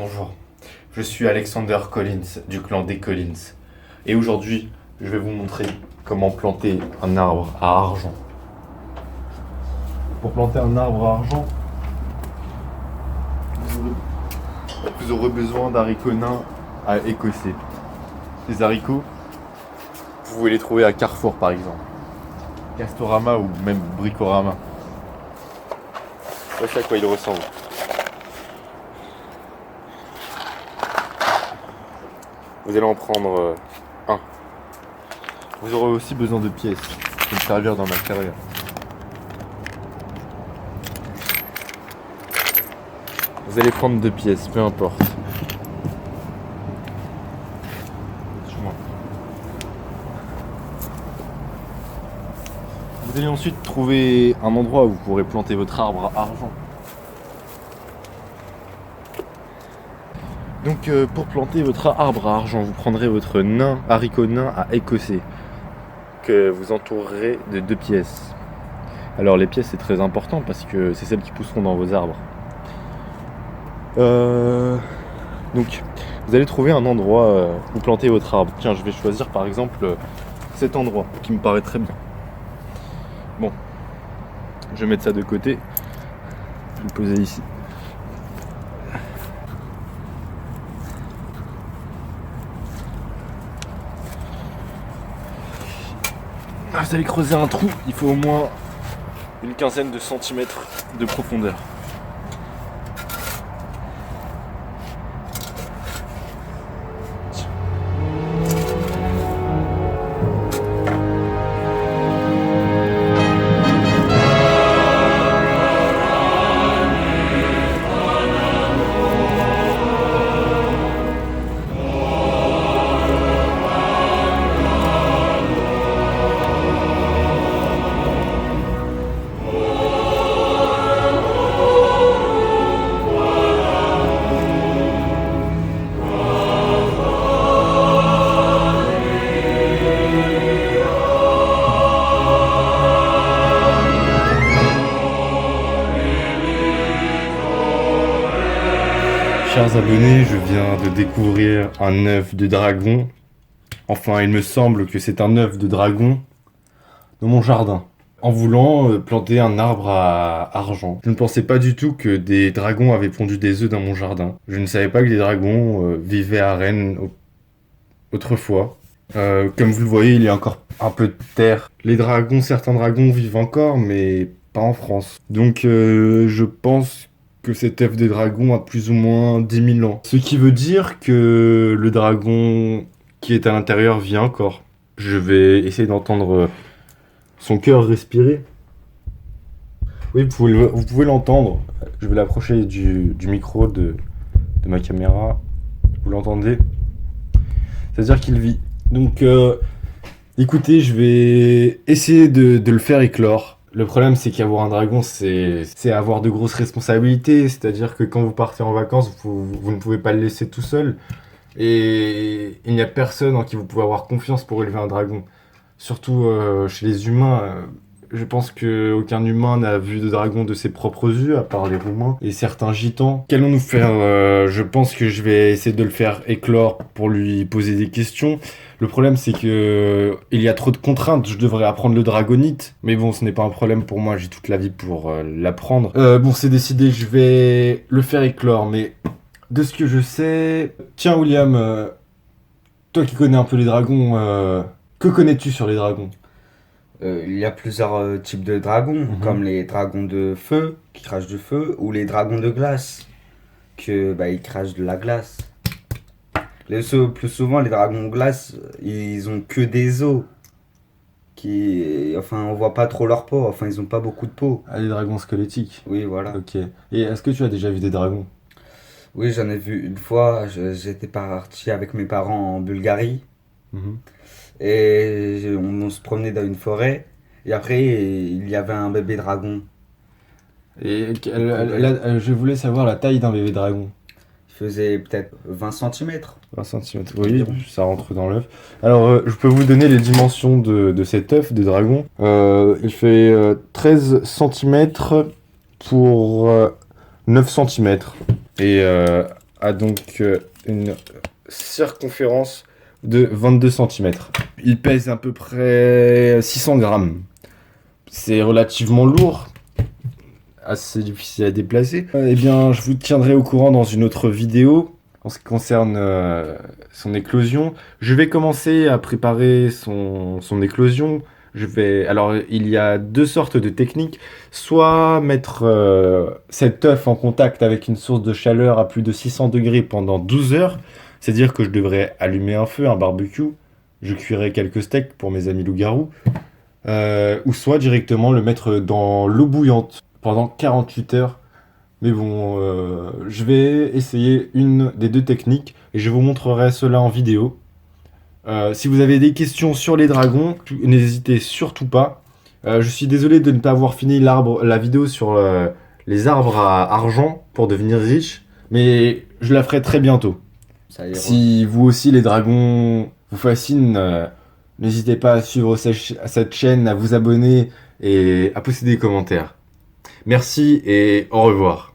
Bonjour, je suis Alexander Collins du clan des Collins et aujourd'hui je vais vous montrer comment planter un arbre à argent. Pour planter un arbre à argent, vous aurez besoin d'haricots nains à écossais. Les haricots, vous pouvez les trouver à Carrefour par exemple, Castorama ou même Bricorama. Voici à quoi ils ressemblent. Vous allez en prendre un. Vous aurez aussi besoin de pièces qui me servir dans ma carrière. Vous allez prendre 2 pièces, peu importe. Vous allez ensuite trouver un endroit où vous pourrez planter votre arbre à argent. Donc pour planter votre arbre à argent, vous prendrez votre haricot nain à écossais que vous entourerez de 2 pièces. Alors les pièces c'est très important parce que c'est celles qui pousseront dans vos arbres. Donc vous allez trouver un endroit où planter votre arbre. Tiens, je vais choisir par exemple cet endroit qui me paraît très bien. Bon, je vais mettre ça de côté. Je vais le poser ici. Vous allez creuser un trou, il faut au moins une quinzaine de centimètres de profondeur. Chers abonnés, je viens de découvrir un œuf de dragon. Enfin, il me semble que c'est un œuf de dragon dans mon jardin. En voulant planter un arbre à argent. Je ne pensais pas du tout que des dragons avaient pondu des œufs dans mon jardin. Je ne savais pas que les dragons vivaient à Rennes autrefois. Comme vous le voyez, il y a encore un peu de terre. Certains dragons vivent encore, mais pas en France. Donc je pense que cet œuf des dragons a plus ou moins 10 000 ans. Ce qui veut dire que le dragon qui est à l'intérieur vit encore. Je vais essayer d'entendre son cœur respirer. Oui, vous pouvez l'entendre. Je vais l'approcher du micro de ma caméra. Vous l'entendez? C'est-à-dire qu'il vit. Donc, écoutez, je vais essayer de le faire éclore. Le problème, c'est qu'avoir un dragon, c'est avoir de grosses responsabilités. C'est-à-dire que quand vous partez en vacances, vous ne pouvez pas le laisser tout seul. Et il n'y a personne en qui vous pouvez avoir confiance pour élever un dragon. Surtout chez les humains. Je pense qu'aucun humain n'a vu de dragon de ses propres yeux, à part les Roumains et certains gitans. Qu'allons-nous faire? Je pense que je vais essayer de le faire éclore pour lui poser des questions. Le problème, c'est que il y a trop de contraintes. Je devrais apprendre le dragonite. Mais bon, ce n'est pas un problème pour moi. J'ai toute la vie pour l'apprendre. Bon, c'est décidé. Je vais le faire éclore. Mais de ce que je sais... Tiens, William, toi qui connais un peu les dragons, que connais-tu sur les dragons? Il y a plusieurs types de dragons, comme les dragons de feu, qui crachent du feu, ou les dragons de glace, ils crachent de la glace. Plus souvent, les dragons de glace, ils ont que des os. On voit pas trop leur peau, ils ont pas beaucoup de peau. Ah, les dragons squelettiques. Oui, voilà. Ok. Et est-ce que tu as déjà vu des dragons? Oui, j'en ai vu une fois, j'étais parti avec mes parents en Bulgarie. Et on se promenait dans une forêt. Et après, il y avait un bébé dragon. Et je voulais savoir la taille d'un bébé dragon. Il faisait peut-être 20 cm. 20 cm, oui, ça rentre dans l'œuf. Alors, je peux vous donner les dimensions de cet œuf de dragon. Il fait 13 cm pour 9 cm. Et a donc une circonférence de 22 cm. Il pèse à peu près 600 grammes. C'est relativement lourd, assez difficile à déplacer. Eh bien, je vous tiendrai au courant dans une autre vidéo en ce qui concerne son éclosion. Je vais commencer à préparer son éclosion. Alors, il y a deux sortes de techniques. Soit mettre cet œuf en contact avec une source de chaleur à plus de 600 degrés pendant 12 heures. C'est-à-dire que je devrais allumer un feu, un barbecue. Je cuirai quelques steaks pour mes amis loups-garous. Ou soit directement le mettre dans l'eau bouillante pendant 48 heures. Mais bon, je vais essayer une des deux techniques et je vous montrerai cela en vidéo. Si vous avez des questions sur les dragons, n'hésitez surtout pas. Je suis désolé de ne pas avoir fini la vidéo sur les arbres à argent pour devenir riche, mais je la ferai très bientôt. Si vous aussi les dragons vous fascinent, n'hésitez pas à suivre cette chaîne, à vous abonner et à poster des commentaires. Merci et au revoir.